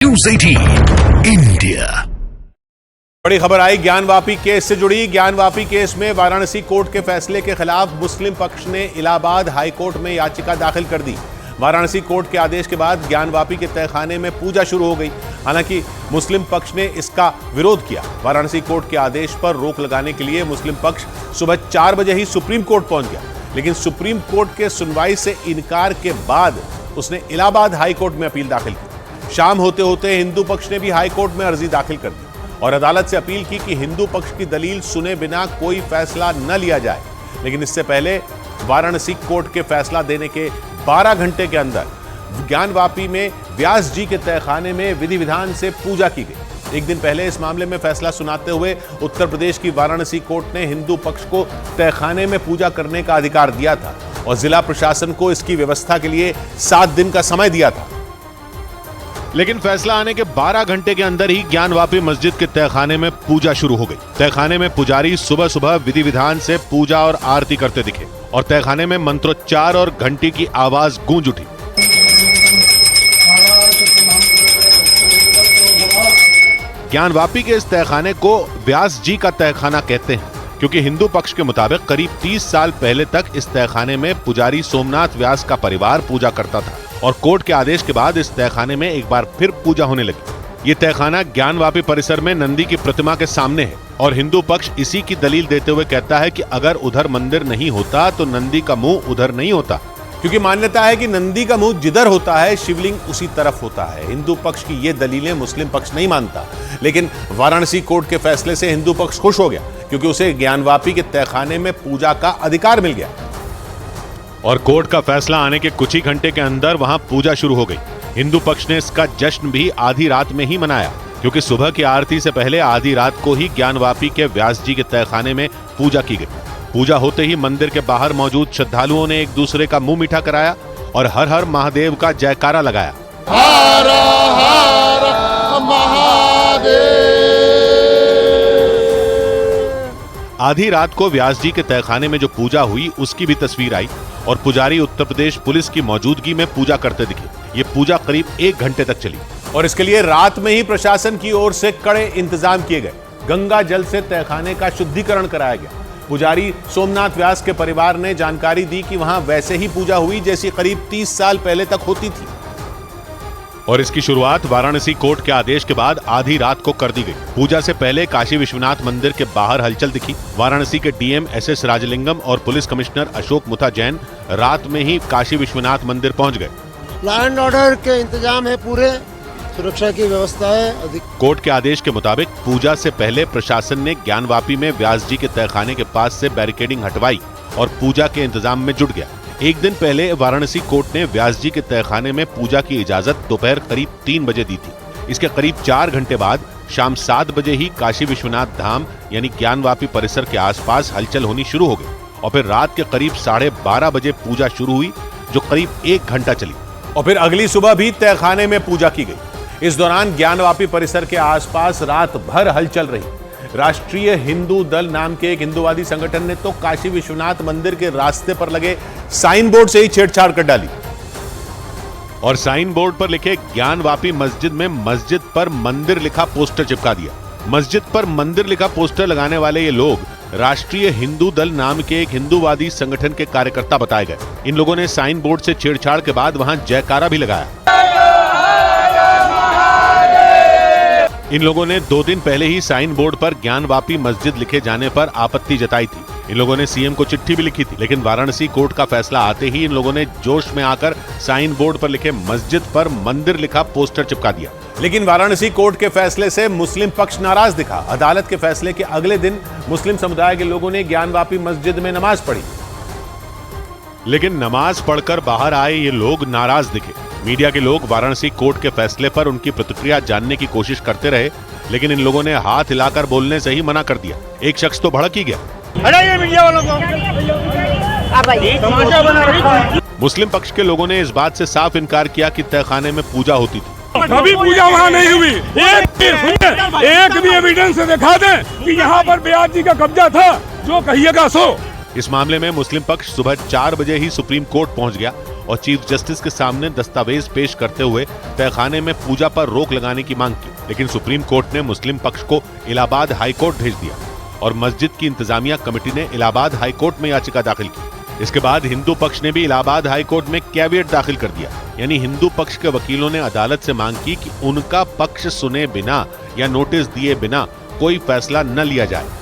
News 18 India. बड़ी खबर आई Gyanvapi case से जुड़ी। ज्ञानवापी केस में वाराणसी कोर्ट के फैसले के खिलाफ मुस्लिम पक्ष ने इलाहाबाद हाई कोर्ट में याचिका दाखिल कर दी। वाराणसी कोर्ट के आदेश के बाद ज्ञानवापी के तहखाने में पूजा शुरू हो गई। हालांकि मुस्लिम पक्ष ने इसका विरोध किया। वाराणसी कोर्ट के आदेश पर रोक लगाने के लिए मुस्लिम पक्ष सुबह 4 बजे ही सुप्रीम कोर्ट पहुंच गया, लेकिन सुप्रीम कोर्ट के सुनवाई से इनकार के बाद उसने इलाहाबाद हाई कोर्ट में अपील दाखिल की। शाम होते होते हिंदू पक्ष ने भी हाई कोर्ट में अर्जी दाखिल कर दी और अदालत से अपील की कि हिंदू पक्ष की दलील सुने बिना कोई फैसला न लिया जाए। लेकिन इससे पहले वाराणसी कोर्ट के फैसला देने के 12 घंटे के अंदर ज्ञानवापी में व्यास जी के तहखाने में विधि विधान से पूजा की गई। एक दिन पहले इस मामले में फैसला सुनाते हुए उत्तर प्रदेश की वाराणसी कोर्ट ने हिंदू पक्ष को तहखाने में पूजा करने का अधिकार दिया था और जिला प्रशासन को इसकी व्यवस्था के लिए 7 दिन का समय दिया था। लेकिन फैसला आने के 12 घंटे के अंदर ही ज्ञानवापी मस्जिद के तहखाने में पूजा शुरू हो गई। तहखाने में पुजारी सुबह सुबह विधि विधान से पूजा और आरती करते दिखे और तहखाने में मंत्रोच्चार और घंटी की आवाज गूंज उठी। ज्ञानवापी के इस तहखाने को व्यास जी का तहखाना कहते हैं, क्योंकि हिंदू पक्ष के मुताबिक करीब 30 साल पहले तक इस तहखाने में पुजारी सोमनाथ व्यास का परिवार पूजा करता था और कोर्ट के आदेश के बाद इस तहखाने में एक बार फिर पूजा होने लगी। ये तहखाना ज्ञानवापी परिसर में नंदी की प्रतिमा के सामने है और हिंदू पक्ष इसी की दलील देते हुए कहता है कि अगर उधर मंदिर नहीं होता तो नंदी का मुंह उधर नहीं होता, क्योंकि मान्यता है कि नंदी का मुंह जिधर होता है शिवलिंग उसी तरफ होता है। हिंदू पक्ष की ये दलीलें मुस्लिम पक्ष नहीं मानता, लेकिन वाराणसी कोर्ट के फैसले से हिंदू पक्ष खुश हो गया, क्योंकि उसे ज्ञानवापी के तहखाने में पूजा का अधिकार मिल गया। और कोर्ट का फैसला आने के कुछ ही घंटे के अंदर वहां पूजा शुरू हो गई। हिंदू पक्ष ने इसका जश्न भी आधी रात में ही मनाया, क्योंकि सुबह की आरती से पहले आधी रात को ही ज्ञानवापी के व्यास जी के तहखाने में पूजा की गई। पूजा होते ही मंदिर के बाहर मौजूद श्रद्धालुओं ने एक दूसरे का मुंह मीठा कराया और हर हर महादेव का जयकारा लगाया। हर हर महादेव। आधी रात को व्यास जी के तहखाने में जो पूजा हुई उसकी भी तस्वीर आई और पुजारी उत्तर प्रदेश पुलिस की मौजूदगी में पूजा करते दिखे। ये पूजा करीब 1 घंटे तक चली और इसके लिए रात में ही प्रशासन की ओर से कड़े इंतजाम किए गए। गंगा जल से तहखाने का शुद्धिकरण कराया गया। पुजारी सोमनाथ व्यास के परिवार ने जानकारी दी कि वहां वैसे ही पूजा हुई जैसी करीब 30 साल पहले तक होती थी और इसकी शुरुआत वाराणसी कोर्ट के आदेश के बाद आधी रात को कर दी गई। पूजा से पहले काशी विश्वनाथ मंदिर के बाहर हलचल दिखी। वाराणसी के डीएम एसएस राजलिंगम और पुलिस कमिश्नर अशोक मुथा जैन रात में ही काशी विश्वनाथ मंदिर पहुंच गए। लॉ एंड ऑर्डर के इंतजाम है, पूरे सुरक्षा की व्यवस्था है। कोर्ट के आदेश के मुताबिक पूजा से पहले प्रशासन ने ज्ञानवापी में व्यास जी के तहखाने के पास से बैरिकेडिंग हटवाई और पूजा के इंतजाम में जुट गया। एक दिन पहले वाराणसी कोर्ट ने व्यास जी के तहखाने में पूजा की इजाजत दोपहर करीब 3 बजे दी थी। इसके करीब 4 घंटे बाद शाम 7 बजे ही काशी विश्वनाथ धाम यानी ज्ञानवापी परिसर के आसपास हलचल होनी शुरू हो गई और फिर रात के करीब 12:30 बजे पूजा शुरू हुई, जो करीब 1 घंटा चली और फिर अगली सुबह भी तहखाने में पूजा की गई। इस दौरान ज्ञानवापी परिसर के आसपास रात भर हलचल रही। राष्ट्रीय हिंदू दल नाम के एक हिंदूवादी संगठन ने तो काशी विश्वनाथ मंदिर के रास्ते पर लगे साइन बोर्ड से ही छेड़छाड़ कर डाली और साइन बोर्ड पर लिखे ज्ञानवापी मस्जिद में मस्जिद पर मंदिर लिखा पोस्टर चिपका दिया। मस्जिद पर मंदिर लिखा पोस्टर लगाने वाले ये लोग राष्ट्रीय हिंदू दल नाम के एक हिंदूवादी संगठन के कार्यकर्ता बताए गए। इन लोगों ने साइन बोर्ड से छेड़छाड़ के बाद वहां जयकारा भी लगाया। इन लोगों ने 2 दिन पहले ही साइन बोर्ड पर ज्ञानवापी मस्जिद लिखे जाने पर आपत्ति जताई थी। इन लोगों ने सीएम को चिट्ठी भी लिखी थी, लेकिन वाराणसी कोर्ट का फैसला आते ही इन लोगों ने जोश में आकर साइन बोर्ड पर लिखे मस्जिद पर मंदिर लिखा पोस्टर चिपका दिया। लेकिन वाराणसी कोर्ट के फैसले से मुस्लिम पक्ष नाराज दिखा। अदालत के फैसले के अगले दिन मुस्लिम समुदाय के लोगों ने ज्ञानवापी मस्जिद में नमाज पढ़ी, लेकिन नमाज पढ़कर बाहर आए ये लोग नाराज दिखे। मीडिया के लोग वाराणसी कोर्ट के फैसले पर उनकी प्रतिक्रिया जानने की कोशिश करते रहे, लेकिन इन लोगों ने हाथ हिलाकर बोलने से ही मना कर दिया। एक शख्स तो भड़क ही गया। मीडिया वालों को मुस्लिम पक्ष के लोगों ने इस बात से साफ इनकार किया कि तहखाने में पूजा होती थी। कभी पूजा वहाँ नहीं हुई। एक भी एविडेंस दिखा दें कि यहाँ पर व्यास जी का कब्जा था, जो कहिएगा सो। इस मामले में मुस्लिम पक्ष सुबह 4 बजे ही सुप्रीम कोर्ट पहुंच गया और चीफ जस्टिस के सामने दस्तावेज पेश करते हुए तहखाने में पूजा पर रोक लगाने की मांग की, लेकिन सुप्रीम कोर्ट ने मुस्लिम पक्ष को इलाहाबाद हाई कोर्ट भेज दिया और मस्जिद की इंतजामिया कमेटी ने इलाहाबाद हाई कोर्ट में याचिका दाखिल की। इसके बाद हिंदू पक्ष ने भी इलाहाबाद हाई कोर्ट में कैविएट दाखिल कर दिया, यानी हिंदू पक्ष के वकीलों ने अदालत से मांग की कि उनका पक्ष सुने बिना या नोटिस दिए बिना कोई फैसला न लिया जाए।